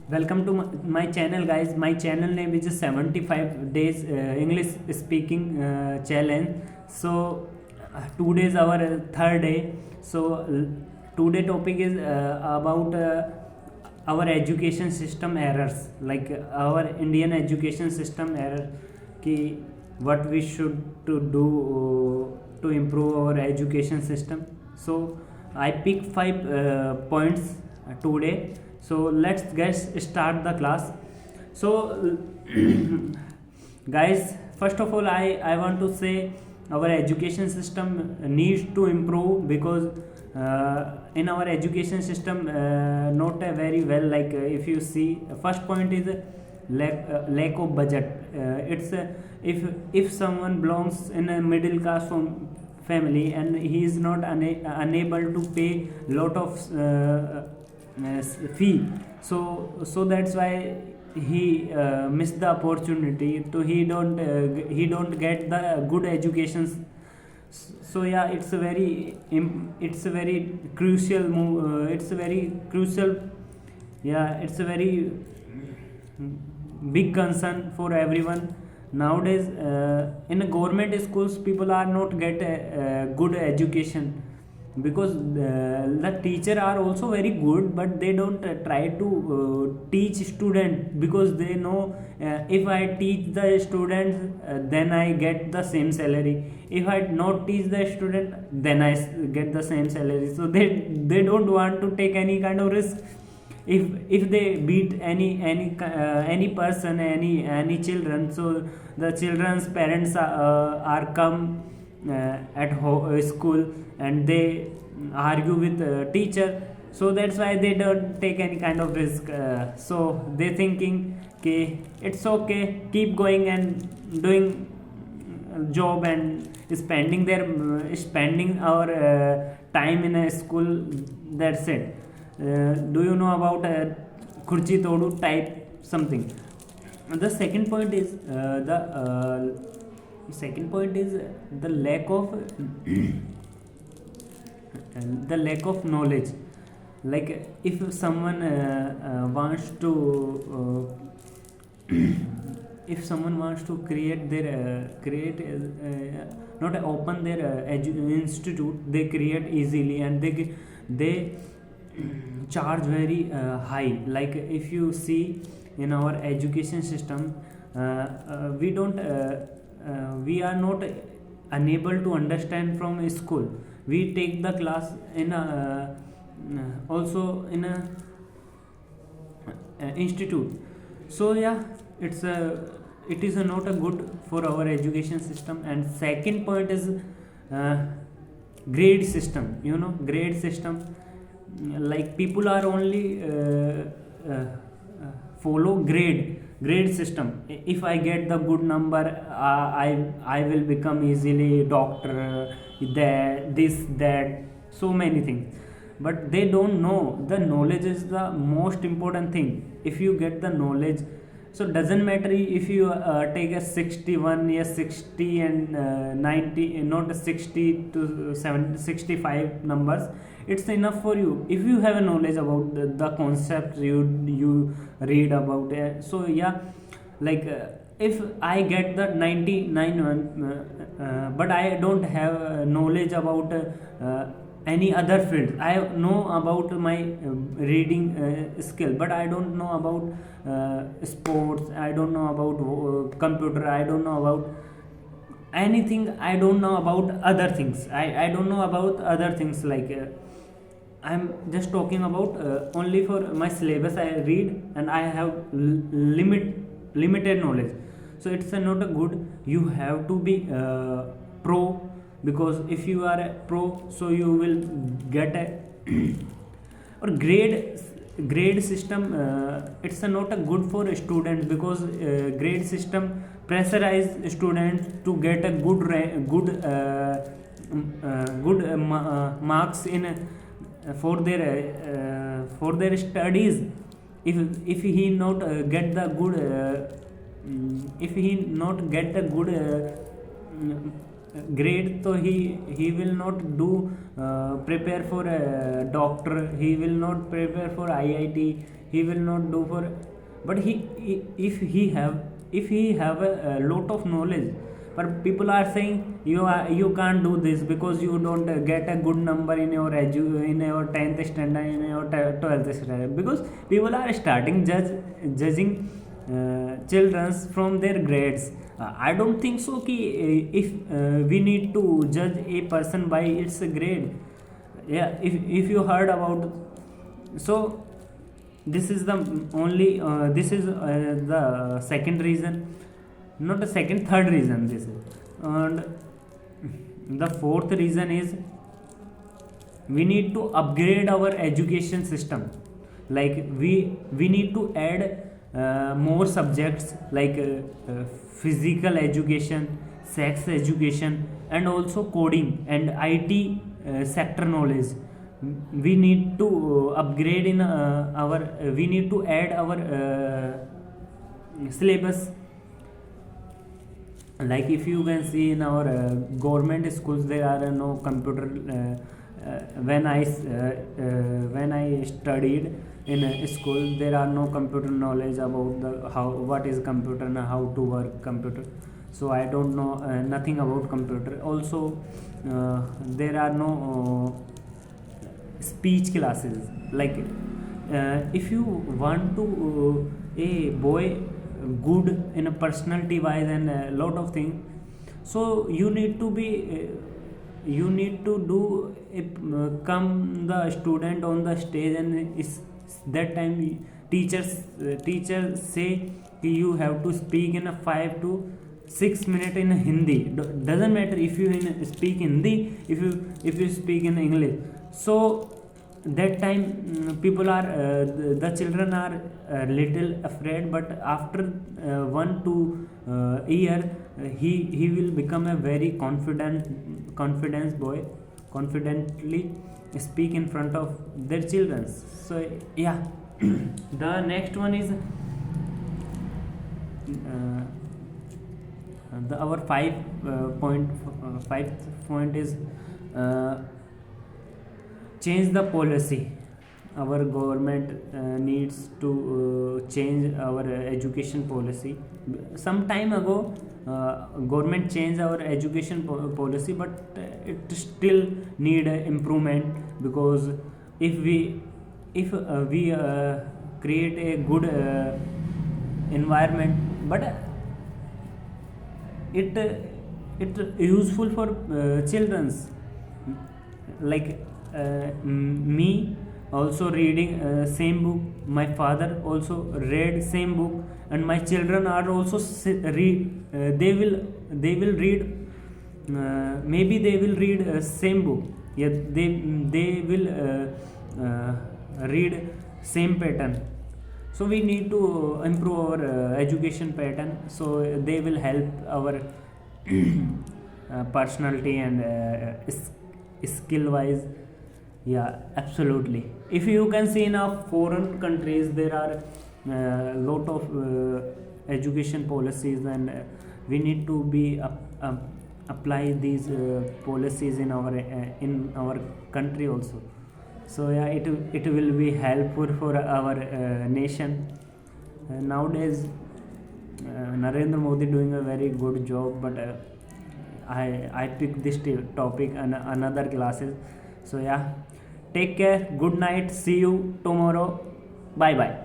Welcome to my channel, guys. My channel name is 75 days English speaking challenge. So today is our third day. So today topic is about our education system errors, like our Indian education system error, ki what we should to do to improve our education system. So I pick five points today. So let's get start the class. So guys, first of all, I want to say our education system needs to improve, because in our education system not very well, like if you see, first point is lack of budget. It's if someone belongs in a middle class family and he is not unable to pay lot of fee, so that's why he missed the opportunity, to he don't get the good education. So yeah, it's a very crucial move, it's a very crucial, yeah, it's a very big concern for everyone nowadays. In government schools, people are not get a good education, because the teacher are also very good, but they don't try to teach student, because they know, if I teach the students, then I get the same salary. If I not teach the student, then I get the same salary. So they don't want to take any kind of risk. If they beat any person, any children, so the children's parents are come school, and they argue with teacher. So that's why they don't take any kind of risk. So they thinking, okay, it's okay, keep going and doing job and spending our time in a school. That's it. Do you know about kurchi todu type something? The second point is the lack of the lack of knowledge. Like if someone wants to if someone wants to create their not open their institute, they create easily, and they charge very high. Like if you see in our education system, we don't we are not unable to understand from a school. We take the class in a also in a institute. So yeah, it is not a good for our education system. And second point is uh, grade system. Grade system, like people are only follow grade system. If I get the good number, I will become easily doctor, that this that, so many things. But they don't know the knowledge is the most important thing. If you get the knowledge, so doesn't matter if you take a 61, yes, 60 and 90, not a 60 to 70, 65 numbers. It's enough for you if you have a knowledge about the concept you read about it. So yeah, like if I get the 99 one, but I don't have knowledge about any other field. I know about my reading skill, but I don't know about sports, I don't know about computer, I don't know about anything. I don't know about other things. I don't know about other things, like I'm just talking about only for my syllabus I read, and I have limited knowledge. So it's not a good. You have to be pro, because if you are a pro, so you will get a or grade system. It's not a good for students, because grade system pressurize students to get a good marks in for their studies. If he not get the good if he not get a good grade, so he will not do prepare for a doctor, he will not prepare for IIT, he will not do for. But if he have a lot of knowledge, but people are saying you can't do this because you don't get a good number in your in your 10th standard, in your 12th standard, because people are starting judging children from their grades. I don't think so ki, if we need to judge a person by its grade. Yeah, if you heard about, so this is the only this is the second reason, not the second, third reason this is. And the fourth reason is we need to upgrade our education system. Like we need to add more subjects like physical education, sex education, and also coding and IT sector knowledge. We need to upgrade in our we need to add our syllabus. Like if you can see in our government schools, there are no computer. When I studied in a school, there are no computer knowledge about the how what is computer and how to work computer. So I don't know nothing about computer. Also, there are no speech classes. Like if you want to a boy good in a personality wise and a lot of things, so you need to be you need to do come the student on the stage, and is that time teachers say कि you have to speak in a 5 to 6 minute in Hindi. Doesn't matter if you speak Hindi, if you speak in English. So that time people are the children are little afraid, but after 1 to year he will become a very confidence boy, confidently speak in front of their children. So yeah. The next one is our fifth point is change the policy. Our government needs to change our education policy. Some time ago government changed our education policy, but it still need improvement, because if we create a good environment, but it useful for children's. Like me also reading same book, my father also read same book, and my children are also read they will read maybe they will read same book. Yeah, they will read same pattern. So we need to improve our education pattern, so they will help our personality and skill wise. Yeah, absolutely. If you can see in our foreign countries, there are lot of education policies, and we need to be apply these policies in our country also. So yeah, it will be helpful for our nation. Nowadays Narendra Modi doing a very good job, but I picked this topic and another classes. So yeah, take care, good night, see you tomorrow, bye bye.